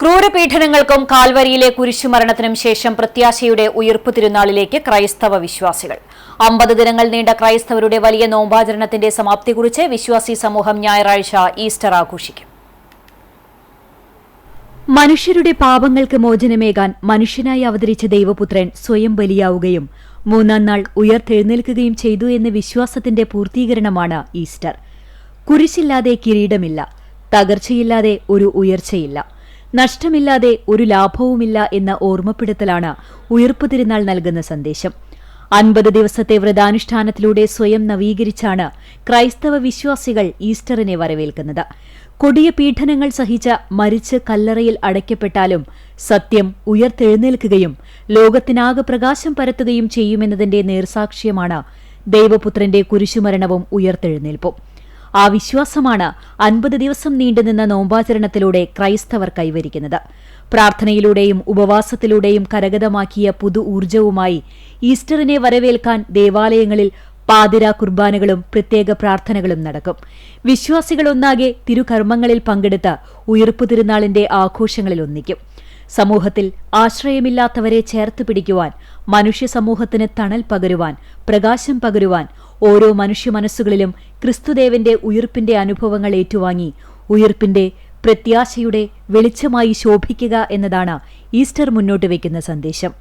ക്രൂരപീഡനങ്ങൾക്കും കാൽവരിയിലെ കുരിശുമരണത്തിനും ശേഷം പ്രത്യാശയുടെ ഉയിർപ്പ് തിരുനാളിലേക്ക് ക്രൈസ്തവ വിശ്വാസികൾ 50 ദിനങ്ങൾ നീണ്ട ക്രൈസ്തവരുടെ വലിയ നോമ്പാചരണത്തിന്റെ സമാപ്തി കുറിച്ച് വിശ്വാസി സമൂഹം ഞായറാഴ്ച ഈസ്റ്റർ ആഘോഷിക്കും. മനുഷ്യരുടെ പാപങ്ങൾക്ക് മോചനമേകാൻ മനുഷ്യനായി അവതരിച്ച ദൈവപുത്രൻ സ്വയം ബലിയാവുകയും മൂന്നാം നാൾ ഉയർത്തെഴുന്നേൽക്കുകയും ചെയ്തു എന്ന വിശ്വാസത്തിന്റെ പൂർത്തീകരണമാണ് ഈസ്റ്റർ. കുരിശില്ലാതെ കിരീടമില്ല, തകർച്ചയില്ലാതെ ഒരു ഉയർച്ചയില്ല, നഷ്ടമില്ലാതെ ഒരു ലാഭവുമില്ല എന്ന ഓർമ്മപ്പെടുത്തലാണ് ഉയിർപ്പ് തിരുനാൾ നൽകുന്ന സന്ദേശം. 50 ദിവസത്തെ വ്രതാനുഷ്ഠാനത്തിലൂടെ സ്വയം നവീകരിച്ചാണ് ക്രൈസ്തവ വിശ്വാസികൾ ഈസ്റ്ററിനെ വരവേൽക്കുന്നത്. കൊടിയ പീഡനങ്ങൾ സഹിച്ച് മരിച്ച് കല്ലറയിൽ അടയ്ക്കപ്പെട്ടാലും സത്യം ഉയർത്തെഴുന്നേൽക്കുകയും ലോകത്തിനാകെ പ്രകാശം പരത്തുകയും ചെയ്യുമെന്നതിന്റെ നേർസാക്ഷ്യമാണ് ദൈവപുത്രന്റെ കുരിശുമരണവും ഉയർത്തെഴുന്നേൽപ്പും. ആ വിശ്വാസമാണ് 50 ദിവസം നീണ്ടുനിന്ന നോമ്പാചരണത്തിലൂടെ ക്രൈസ്തവർ കൈവരിക്കുന്നത്. പ്രാർത്ഥനയിലൂടെയും ഉപവാസത്തിലൂടെയും കരഗതമാക്കിയ പുതു ഊർജവുമായി ഈസ്റ്ററിനെ വരവേൽക്കാൻ ദേവാലയങ്ങളിൽ പാതിരാ കുർബാനകളും പ്രത്യേക പ്രാർത്ഥനകളും നടക്കും. വിശ്വാസികളൊന്നാകെ തിരുകർമ്മങ്ങളിൽ പങ്കെടുത്ത് ഉയിർപ്പ് തിരുനാളിന്റെ ആഘോഷങ്ങളിൽ ഒന്നിക്കും. സമൂഹത്തിൽ ആശ്രയമില്ലാത്തവരെ ചേർത്ത് പിടിക്കുവാൻ, മനുഷ്യ സമൂഹത്തിന് തണൽ പകരുവാൻ, പ്രകാശം പകരുവാൻ ഓരോ മനുഷ്യ മനസ്സുകളിലും ക്രിസ്തുദേവന്റെ ഉയിർപ്പിന്റെ അനുഭവങ്ങൾ ഏറ്റുവാങ്ങി ഉയിർപ്പിന്റെ പ്രത്യാശയുടെ വെളിച്ചമായി ശോഭിക്കുക എന്നതാണ് ഈസ്റ്റർ മുന്നോട്ട് വയ്ക്കുന്ന സന്ദേശം.